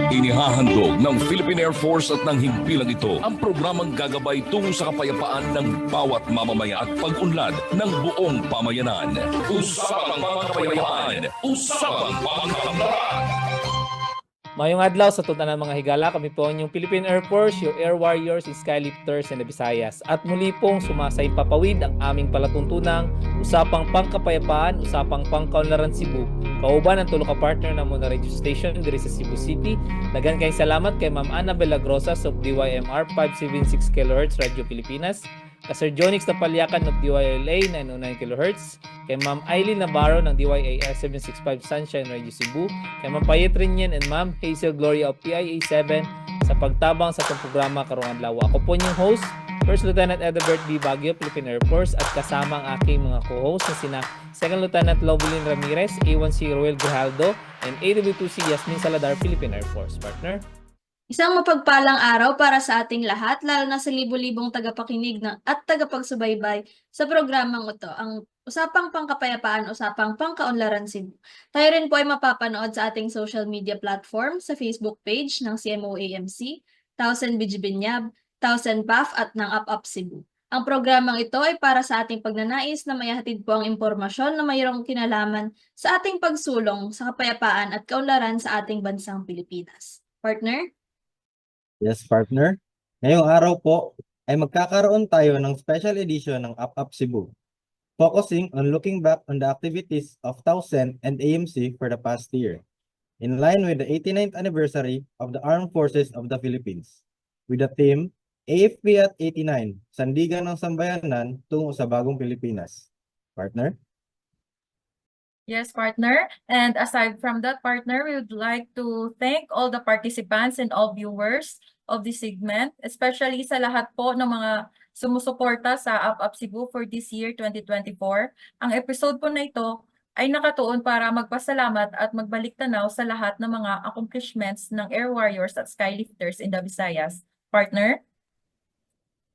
Inihahandog ng Philippine Air Force at ng himpilang ito ang programang gagabay tungo sa kapayapaan ng bawat mamamaya at pag-unlad ng buong pamayanan. Usapang Pangkapayapaan, Usapang Pangkaunlaran. Mayong adlaw sa tutan ng mga higala, kami po ang inyong Philippine Air Force, your air warriors, skylifters, and the Visayas. At muli pong sumasay papawid ang aming palatuntunang Usapang Pangkapayapaan, Usapang Pangkaunlaran Cebu. Kauban ang tulong ka-partner ng Muna Radio Station diri sa Cebu City. Dagan kayong salamat kay Ma'am Ana Belagrosas of DYMR 576 kHz Radio Pilipinas. Sir Jonix Napalyakan of DYLA 909 kHz. Kay Ma'am Eileen Navarro ng DYAR 765 Sunshine Radio Cebu. Kay Ma'am Payetrinyan and Ma'am Hazel Gloria of PIA 7 sa pagtabang sa itong programa karong adlaw. Ako po yung host, First Lieutenant EDIBERT B. BAGUIO, Philippine Air Force, at kasama ang aking mga co-host na sina Second Lieutenant LOVELYN Ramirez, A1C Rowell Grijaldo, and AW2C Yasmin Saladar, Philippine Air Force. Partner? Isang mapagpalang araw para sa ating lahat, lalo na sa libo-libong tagapakinig at tagapagsubaybay sa programang ito, ang Usapang Pangkapayapaan, Usapang Pangkaunlaran Cebu. Tayo rin po ay mapapanood sa ating social media platform sa Facebook page ng CMOAMC, TOWCEN Bijibinyab, TOWCEN PAF at ng UpUp Cebu. Ang programang ito ay para sa ating pagnanais na mayahatid po ang impormasyon na mayroong kinalaman sa ating pagsulong sa kapayapaan at kaunlaran sa ating bansang Pilipinas. Partner? Yes, partner. Ngayong araw po ay magkakaroon tayo ng special edition ng UpUp Cebu, focusing on looking back on the activities of TOWCEN and AMC for the past year, in line with the 89th anniversary of the Armed Forces of the Philippines, with the theme AFP at 89, Sandigan ng Sambayanan tungo sa Bagong Pilipinas. Partner? Yes, partner. And aside from that, partner, we would like to thank all the participants and all viewers of this segment, especially sa lahat po ng mga sumusuporta sa UpUp Cebu for this year, 2024. Ang episode po na ito ay nakatuon para magpasalamat at magbalik tanaw sa lahat ng mga accomplishments ng air warriors at skylifters in the Visayas. Partner?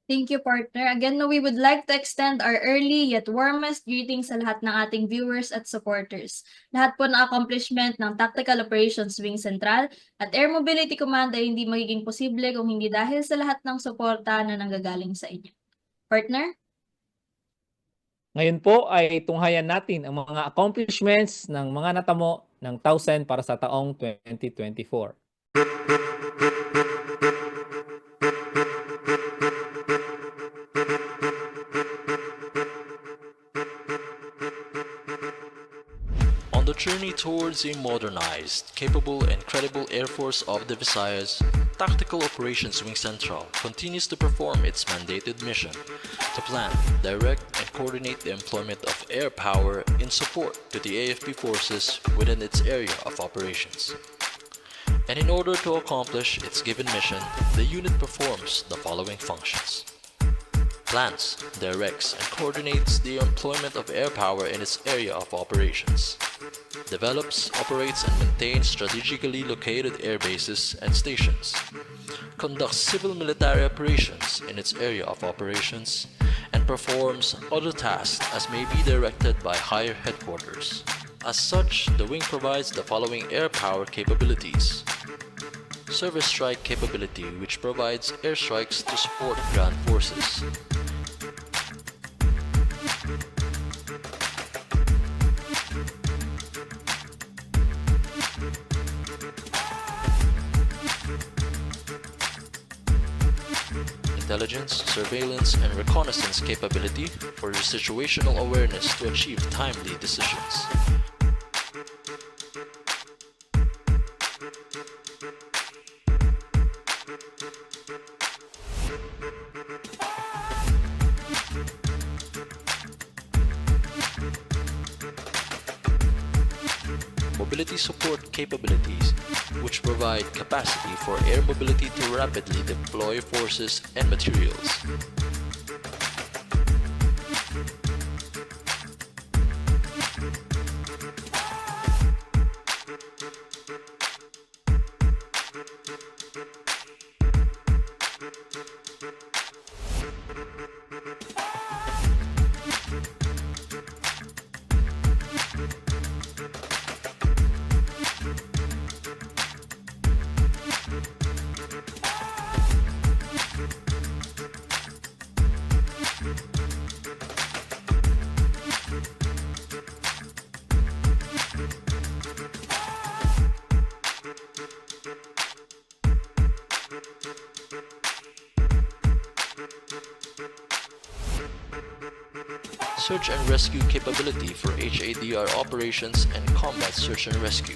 Thank you, partner. Again, we would like to extend our early yet warmest greetings sa lahat ng ating viewers at supporters. Lahat po ng accomplishment ng Tactical Operations Wing Central at Air Mobility Command ay hindi magiging posible kung hindi dahil sa lahat ng suporta na nanggagaling sa inyo. Partner? Ngayon po ay tunghayan natin ang mga accomplishments ng mga natamo ng TOWCEN para sa taong 2024. On the journey towards a modernized, capable, and credible Air Force of the Visayas, Tactical Operations Wing Central continues to perform its mandated mission to plan, direct, and coordinate the employment of air power in support to the AFP forces within its area of operations. And in order to accomplish its given mission, the unit performs the following functions: plans, directs, and coordinates the employment of air power in its area of operations, develops, operates, and maintains strategically located air bases and stations, conducts civil-military operations in its area of operations, and performs other tasks as may be directed by higher headquarters. As such, the wing provides the following air power capabilities: service strike capability, which provides airstrikes to support ground forces; intelligence, surveillance, and reconnaissance capability for your situational awareness to achieve timely decisions; mobility support capabilities, which provide capacity for air mobility to rapidly deploy forces and materials; search and rescue capability for HADR operations and combat search and rescue.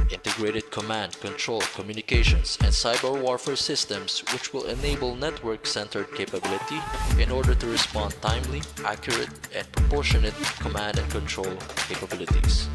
Integrated command, control, communications, and cyber warfare systems which will enable network-centered capability in order to respond timely, accurate, and proportionate command and control capabilities.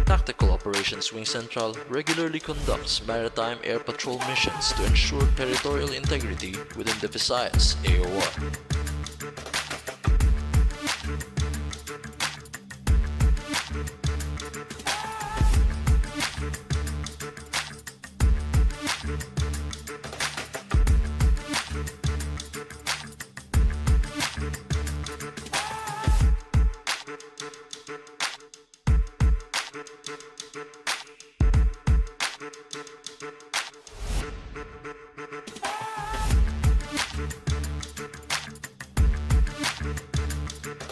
Tactical Operations Wing Central regularly conducts maritime air patrol missions to ensure territorial integrity within the Visayas AOR.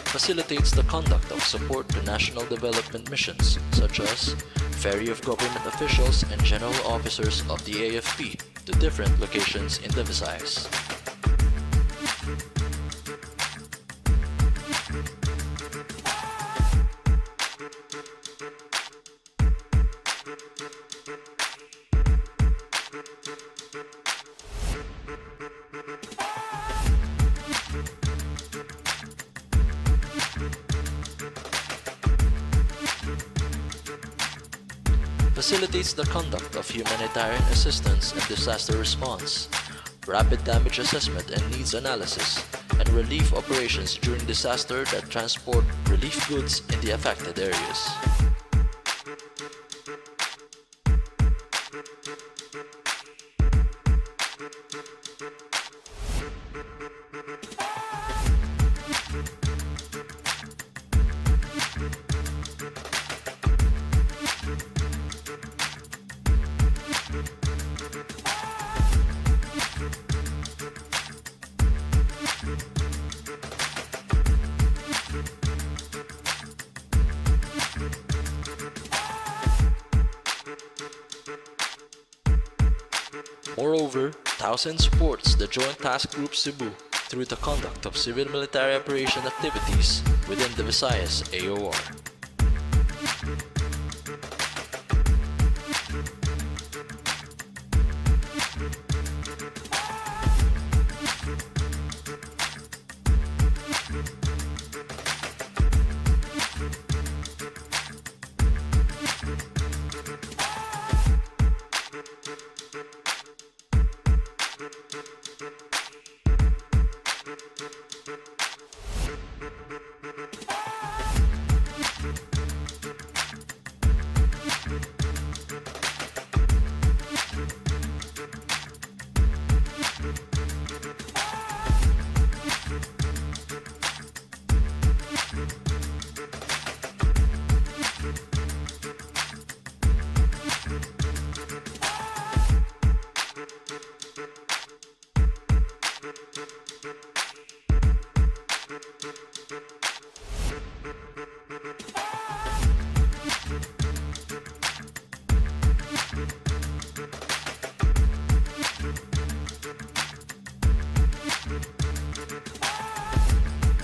Facilitates the conduct of support to national development missions such as ferry of government officials and general officers of the AFP to different locations in the Visayas. Facilitates the conduct of humanitarian assistance and disaster response, rapid damage assessment and needs analysis, and relief operations during disaster that transport relief goods in the affected areas. Moreover, TOWCEN supports the Joint Task Group Cebu through the conduct of civil-military operation activities within the Visayas AOR.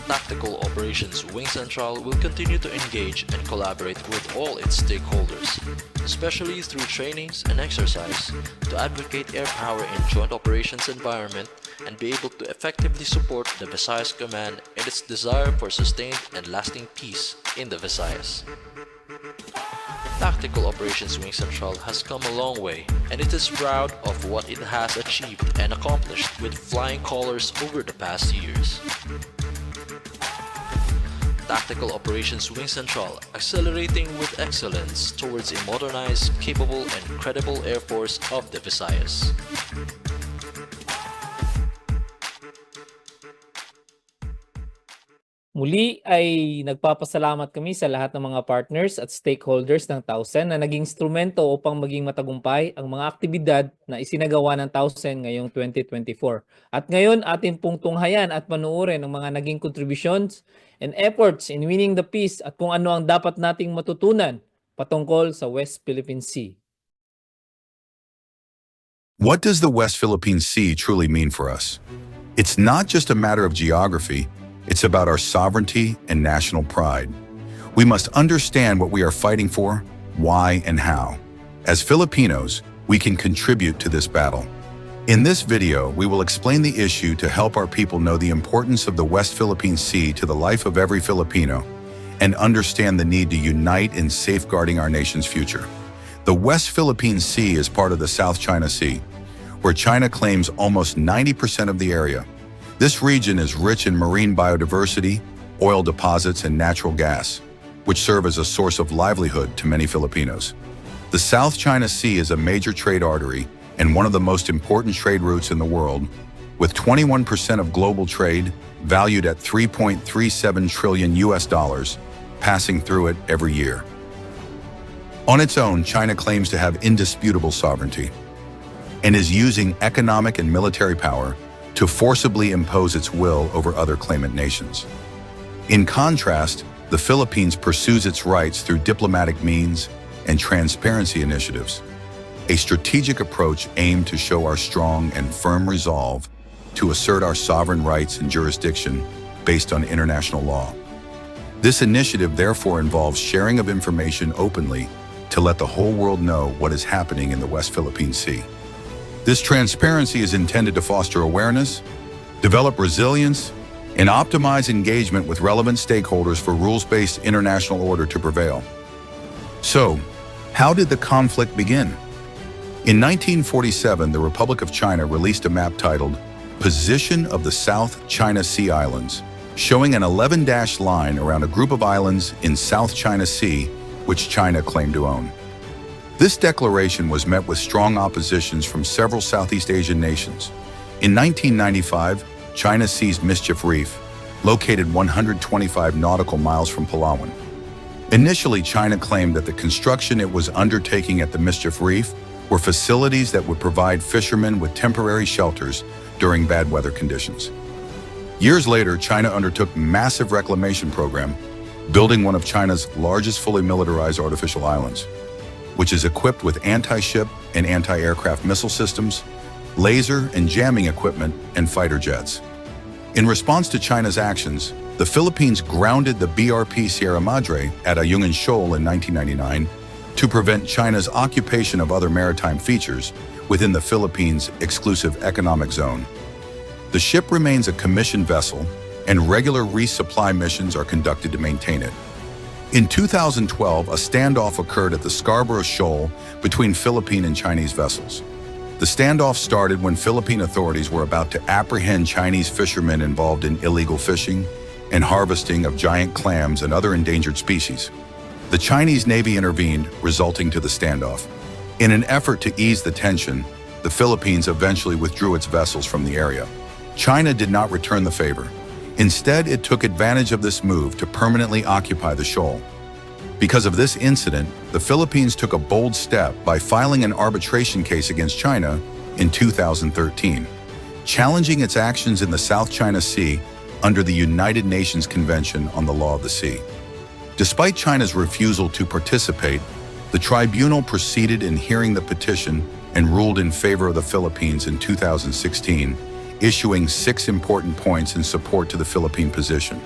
Tactical Operations Wing Central will continue to engage and collaborate with all its stakeholders, especially through trainings and exercise, to advocate air power in joint operations environment and be able to effectively support the Visayas Command in its desire for sustained and lasting peace in the Visayas. Tactical Operations Wing Central has come a long way, and it is proud of what it has achieved and accomplished with flying colors over the past years. Tactical Operations Wing Central, accelerating with excellence towards a modernized, capable, and credible Air Force of the Visayas. Muli ay nagpapasalamat kami sa lahat ng mga partners at stakeholders ng TOWCEN na naging instrumento upang maging matagumpay ang mga aktibidad na isinagawa ng TOWCEN ngayong 2024. At ngayon atin pong tunghayan at panuorin ang mga naging contributions and efforts in winning the peace at kung ano ang dapat nating matutunan patungkol sa West Philippine Sea. What does the West Philippine Sea truly mean for us? It's not just a matter of geography. It's about our sovereignty and national pride. We must understand what we are fighting for, why, and how. As Filipinos, we can contribute to this battle. In this video, we will explain the issue to help our people know the importance of the West Philippine Sea to the life of every Filipino and understand the need to unite in safeguarding our nation's future. The West Philippine Sea is part of the South China Sea, where China claims almost 90% of the area. This region is rich in marine biodiversity, oil deposits, and natural gas, which serve as a source of livelihood to many Filipinos. The South China Sea is a major trade artery and one of the most important trade routes in the world, with 21% of global trade valued at $3.37 trillion passing through it every year. On its own, China claims to have indisputable sovereignty and is using economic and military power to forcibly impose its will over other claimant nations. In contrast, the Philippines pursues its rights through diplomatic means and transparency initiatives, a strategic approach aimed to show our strong and firm resolve to assert our sovereign rights and jurisdiction based on international law. This initiative therefore involves sharing of information openly to let the whole world know what is happening in the West Philippine Sea. This transparency is intended to foster awareness, develop resilience, and optimize engagement with relevant stakeholders for rules-based international order to prevail. So, how did the conflict begin? In 1947, the Republic of China released a map titled Position of the South China Sea Islands, showing an 11-dash line around a group of islands in South China Sea, which China claimed to own. This declaration was met with strong oppositions from several Southeast Asian nations. In 1995, China seized Mischief Reef, located 125 nautical miles from Palawan. Initially, China claimed that the construction it was undertaking at the Mischief Reef were facilities that would provide fishermen with temporary shelters during bad weather conditions. Years later, China undertook a massive reclamation program, building one of China's largest fully militarized artificial islands, which is equipped with anti-ship and anti-aircraft missile systems, laser and jamming equipment, and fighter jets. In response to China's actions, the Philippines grounded the BRP Sierra Madre at Ayungin Shoal in 1999 to prevent China's occupation of other maritime features within the Philippines' exclusive economic zone. The ship remains a commissioned vessel, and regular resupply missions are conducted to maintain it. In 2012, a standoff occurred at the Scarborough Shoal between Philippine and Chinese vessels. The standoff started when Philippine authorities were about to apprehend Chinese fishermen involved in illegal fishing and harvesting of giant clams and other endangered species. The Chinese Navy intervened, resulting to the standoff. In an effort to ease the tension, the Philippines eventually withdrew its vessels from the area. China did not return the favor. Instead, it took advantage of this move to permanently occupy the shoal. Because of this incident, the Philippines took a bold step by filing an arbitration case against China in 2013, challenging its actions in the South China Sea under the United Nations Convention on the Law of the Sea. Despite China's refusal to participate, the tribunal proceeded in hearing the petition and ruled in favor of the Philippines in 2016, issuing 6 important points in support to the Philippine position.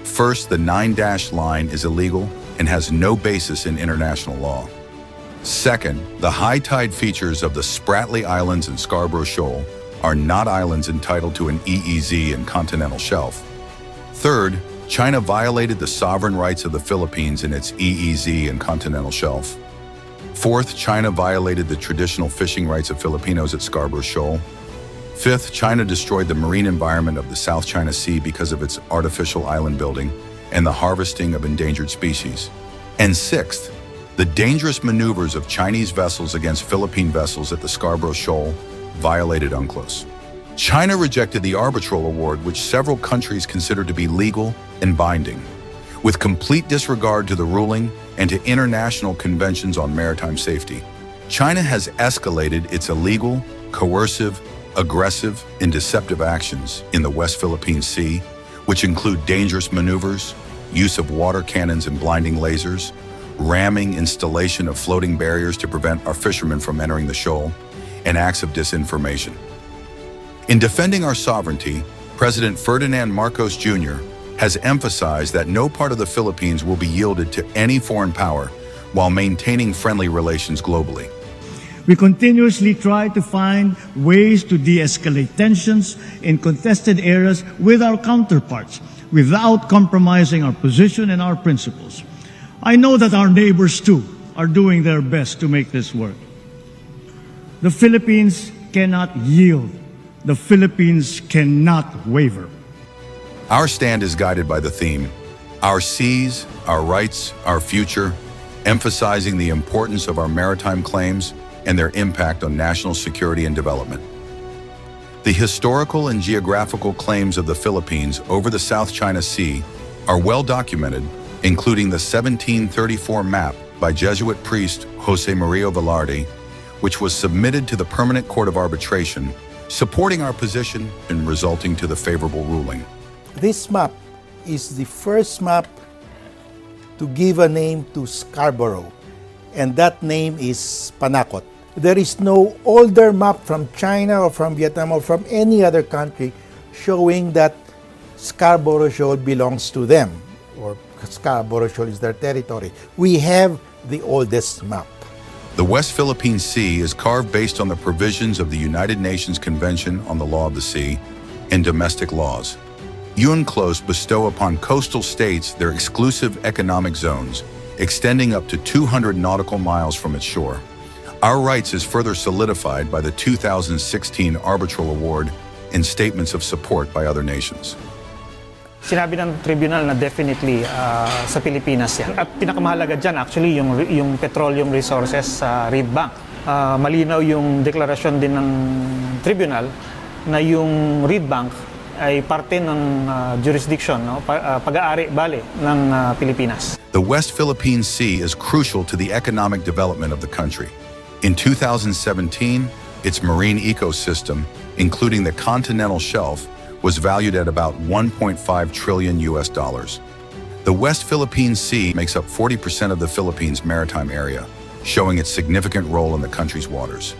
First, the 9-dash line is illegal and has no basis in international law. Second, the high tide features of the Spratly Islands and Scarborough Shoal are not islands entitled to an EEZ and continental shelf. Third, China violated the sovereign rights of the Philippines in its EEZ and continental shelf. Fourth, China violated the traditional fishing rights of Filipinos at Scarborough Shoal. Fifth, China destroyed the marine environment of the South China Sea because of its artificial island building. and the harvesting of endangered species. And sixth, the dangerous maneuvers of Chinese vessels against Philippine vessels at the Scarborough Shoal violated UNCLOS. China rejected the arbitral award, which several countries considered to be legal and binding. With complete disregard to the ruling and to international conventions on maritime safety, China has escalated its illegal, coercive, aggressive, and deceptive actions in the West Philippine Sea, which include dangerous maneuvers, use of water cannons and blinding lasers, ramming, installation of floating barriers to prevent our fishermen from entering the shoal, and acts of disinformation. In defending our sovereignty, President Ferdinand Marcos Jr. has emphasized that no part of the Philippines will be yielded to any foreign power while maintaining friendly relations globally. We continuously try to find ways to de-escalate tensions in contested areas with our counterparts without compromising our position and our principles. I know that our neighbors too are doing their best to make this work. The Philippines cannot yield. The Philippines cannot waver. Our stand is guided by the theme, Our Seas, Our Rights, Our Future, emphasizing the importance of our maritime claims and their impact on national security and development. The historical and geographical claims of the Philippines over the South China Sea are well documented, including the 1734 map by Jesuit priest Jose Maria Velarde, which was submitted to the Permanent Court of Arbitration, supporting our position and resulting to the favorable ruling. This map is the first map to give a name to Scarborough, and that name is Panakot. There is no older map from China or from Vietnam or from any other country showing that Scarborough Shoal belongs to them, or Scarborough Shoal is their territory. We have the oldest map. The West Philippine Sea is carved based on the provisions of the United Nations Convention on the Law of the Sea and domestic laws. UNCLOS bestow upon coastal states their exclusive economic zones, extending up to 200 nautical miles from its shore. Our rights is further solidified by the 2016 Arbitral Award and statements of support by other nations. Sinabi ng tribunal na definitely sa Pilipinas yan. At pinakamahalaga dyan actually yung petroleum resources sa Reed Bank. Malinaw yung deklarasyon din ng tribunal na yung Reed Bank ay parte ng jurisdiction, no? Pag-aari, bale, ng Pilipinas. The West Philippine Sea is crucial to the economic development of the country. In 2017, its marine ecosystem, including the continental shelf, was valued at about $1.5 trillion. The West Philippine Sea makes up 40% of the Philippines' maritime area, showing its significant role in the country's waters.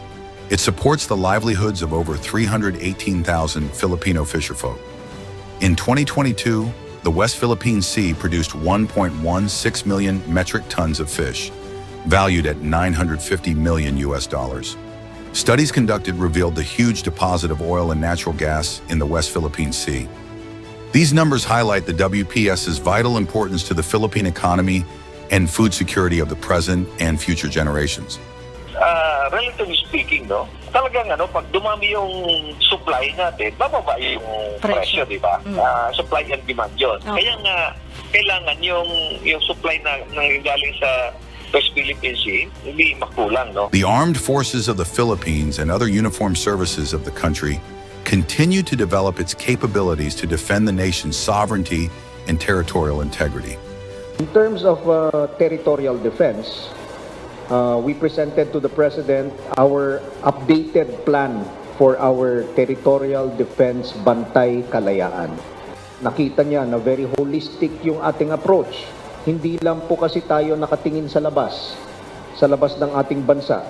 It supports the livelihoods of over 318,000 Filipino fisherfolk. In 2022, the West Philippine Sea produced 1.16 million metric tons of fish, valued at $950 million. Studies conducted revealed the huge deposit of oil and natural gas in the West Philippine Sea. These numbers highlight the WPS's vital importance to the Philippine economy and food security of the present and future generations. Relatively speaking, no, talagang pag dumami yung supply natin, bababa yung presyo, di ba? Supply and demand yun. Kaya nga, kailangan yung supply na nanggagaling sa West Philippine Sea, hindi makulang, no? The armed forces of the Philippines and other uniformed services of the country continue to develop its capabilities to defend the nation's sovereignty and territorial integrity. In terms of territorial defense, we presented to the President our updated plan for our territorial defense Bantay Kalayaan. Nakita niya na very holistic yung ating approach. Hindi lang po kasi tayo nakatingin sa labas ng ating bansa,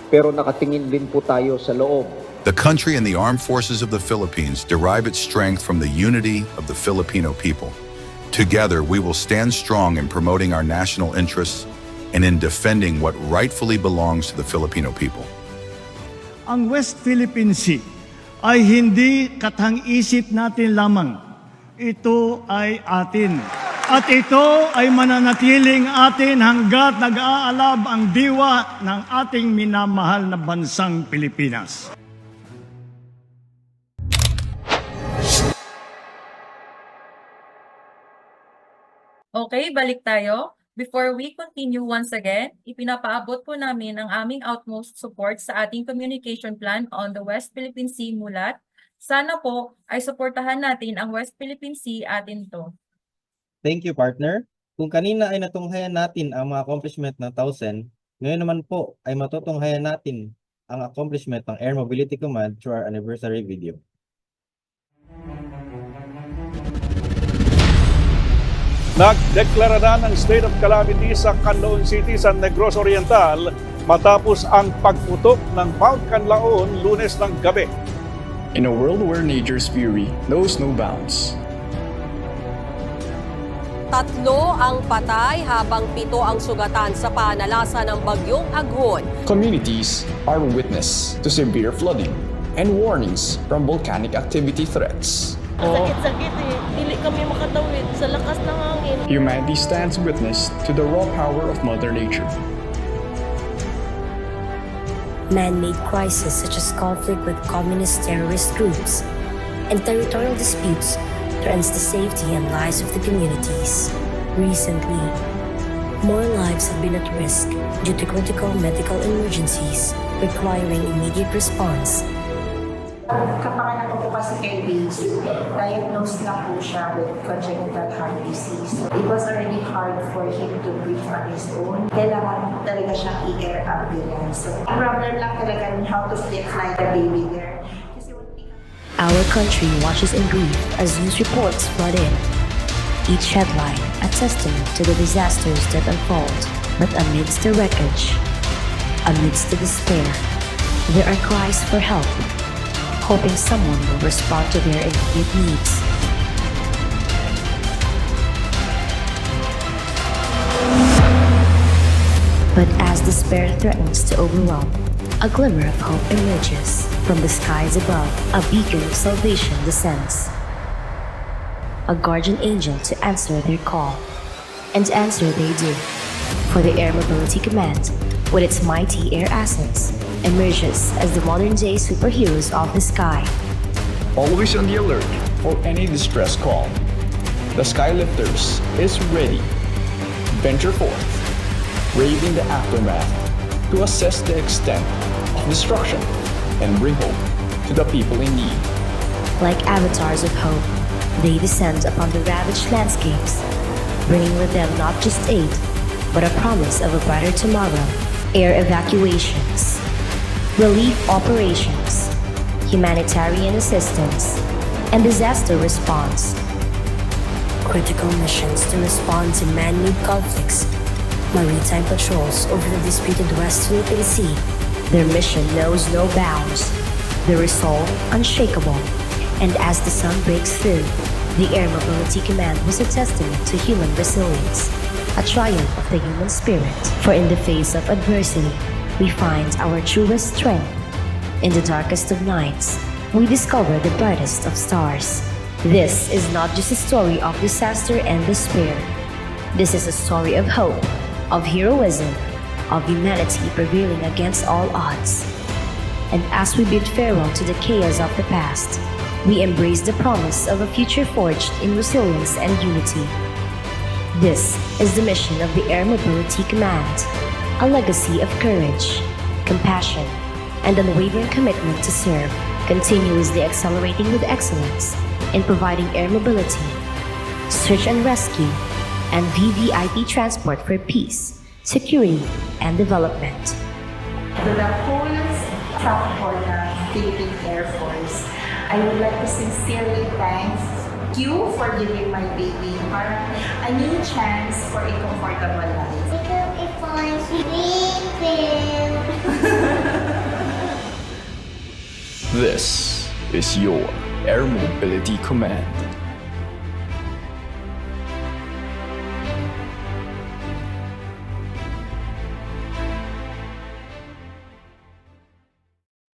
pero nakatingin din po tayo sa loob. The country and the armed forces of the Philippines derive its strength from the unity of the Filipino people. Together, we will stand strong in promoting our national interests and in defending what rightfully belongs to the Filipino people. Ang West Philippine Sea ay hindi katang-isip natin lamang. Ito ay atin. At ito ay mananatiling atin hanggat nag-aalab ang diwa ng ating minamahal na bansang Pilipinas. Okay, balik tayo. Before we continue once again, ipinapaabot po namin ang aming utmost support sa ating communication plan on the West Philippine Sea mulat. Sana po ay suportahan natin ang West Philippine Sea atin to. Thank you, partner. Kung kanina ay natunghayan natin ang mga accomplishment ng TOWCEN, ngayon naman po ay matutunghayan natin ang accomplishment ng Air Mobility Command through our anniversary video. Nagdeklara na ng state of calamity sa Canlaon City sa Negros Oriental matapos ang pagputok ng Mount Canlaon Lunes ng gabi. In a world where nature's fury knows no bounds. 3 ang patay habang 7 ang sugatan sa panalasa ng bagyong Aghon. Communities are witness to severe flooding and warnings from volcanic activity threats. Sakit-sakit eh. Dili kami makatawid sa lakas ng hangin. Humanity stands witness to the raw power of Mother Nature. Man-made crises such as conflict with communist terrorist groups and territorial disputes threatens the safety and lives of the communities. Recently, more lives have been at risk due to critical medical emergencies requiring immediate response. Kapanganak ko po kasi kay Baby, diagnosed na po siya with congenital heart disease. It was already hard for him to breathe on his own. Kailangan talaga siyang i-air ambulance. So, problem lang talaga on how to fly the baby there. Our country watches in grief as news reports flood in. Each headline a testament to the disasters that unfold. But amidst the wreckage, amidst the despair, there are cries for help, hoping someone will respond to their immediate needs. But as despair threatens to overwhelm, a glimmer of hope emerges. From the skies above, a beacon of salvation descends. A guardian angel to answer their call. And answer they do. For the Air Mobility Command, with its mighty air assets, emerges as the modern-day superheroes of the sky. Always on the alert for any distress call. The Skylifters is ready. Venture forth, braving the aftermath to assess the extent of destruction and bring hope to the people in need. Like avatars of hope, they descend upon the ravaged landscapes, bringing with them not just aid, but a promise of a brighter tomorrow. Air evacuations, relief operations, humanitarian assistance, and disaster response. Critical missions to respond to man-made conflicts, maritime patrols over the disputed West Philippine Sea. Their mission knows no bounds, their resolve unshakable, and as the sun breaks through, the Air Mobility Command was a testament to human resilience, a triumph of the human spirit. For in the face of adversity, we find our truest strength. In the darkest of nights, we discover the brightest of stars. This is not just a story of disaster and despair. This is a story of hope, of heroism, of humanity prevailing against all odds. And as we bid farewell to the chaos of the past, we embrace the promise of a future forged in resilience and unity. This is the mission of the Air Mobility Command, a legacy of courage, compassion, and unwavering commitment to serve, continuously accelerating with excellence in providing air mobility, search and rescue, and VVIP transport for peace, security, and development. To the whole staff for the Philippine Air Force, I would like to sincerely thank you for giving my baby a new chance for a comfortable life. This is your Air Mobility Command.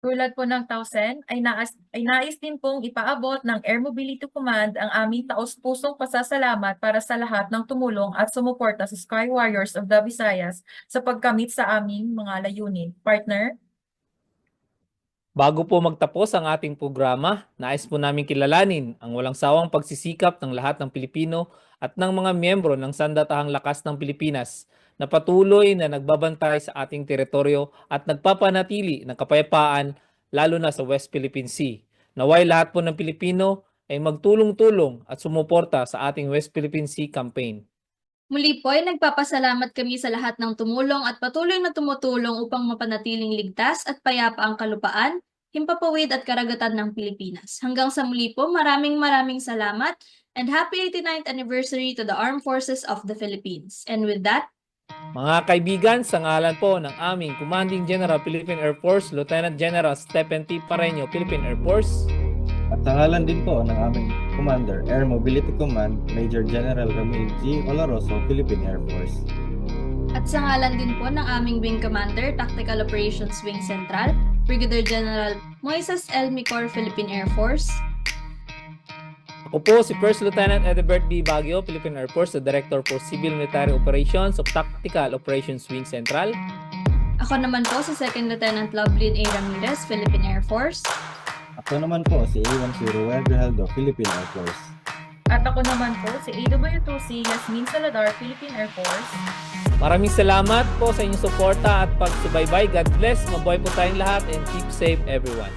Tulad po ng TOWCEN, ay nais din pong ipaabot ng Air Mobility Command ang aming taos-pusong pasasalamat para sa lahat ng tumulong at sumuporta sa Sky Warriors of the Visayas sa pagkamit sa aming mga layunin. Partner? Bago po magtapos ang ating programa, nais po namin kilalanin ang walang sawang pagsisikap ng lahat ng Pilipino at ng mga miyembro ng Sandatahang Lakas ng Pilipinas na patuloy na nagbabantay sa ating teritoryo at nagpapanatili ng kapayapaan lalo na sa West Philippine Sea. Naway lahat po ng Pilipino ay magtulong-tulong at sumuporta sa ating West Philippine Sea campaign. Muli po ay nagpapasalamat kami sa lahat ng tumulong at patuloy na tumutulong upang mapanatiling ligtas at payapa ang kalupaan, himpapawid at karagatan ng Pilipinas. Hanggang sa muli po, maraming salamat and happy 89th anniversary to the Armed Forces of the Philippines. And with that, Mga kaibigan, sa ngalan po ng aming Commanding General Philippine Air Force, Lieutenant General Stephen T. Pareño, Philippine Air Force, at sa ngalan din po ng aming Commander, Air Mobility Command, Major General Ramil G. Oloroso, Philippine Air Force. at sa ngalan din po ng aming Wing Commander, Tactical Operations Wing Central, Brigadier General Moises L. Micor, Philippine Air Force. ako po si First Lieutenant EDIBERT B. BAGUIO, Philippine Air Force, the Director for Civil Military Operations of Tactical Operations Wing Central. Ako naman po si Second Lieutenant LOVELYN A. Ramirez, Philippine Air Force. Ako naman po si A1C Rowell Grijaldo, Philippine Air Force. At ako naman po si AW2C Yasmin Saladar, Philippine Air Force. Maraming salamat po sa inyong suporta at pagsubaybay. God bless. Mabuhay po tayong lahat and keep safe everyone.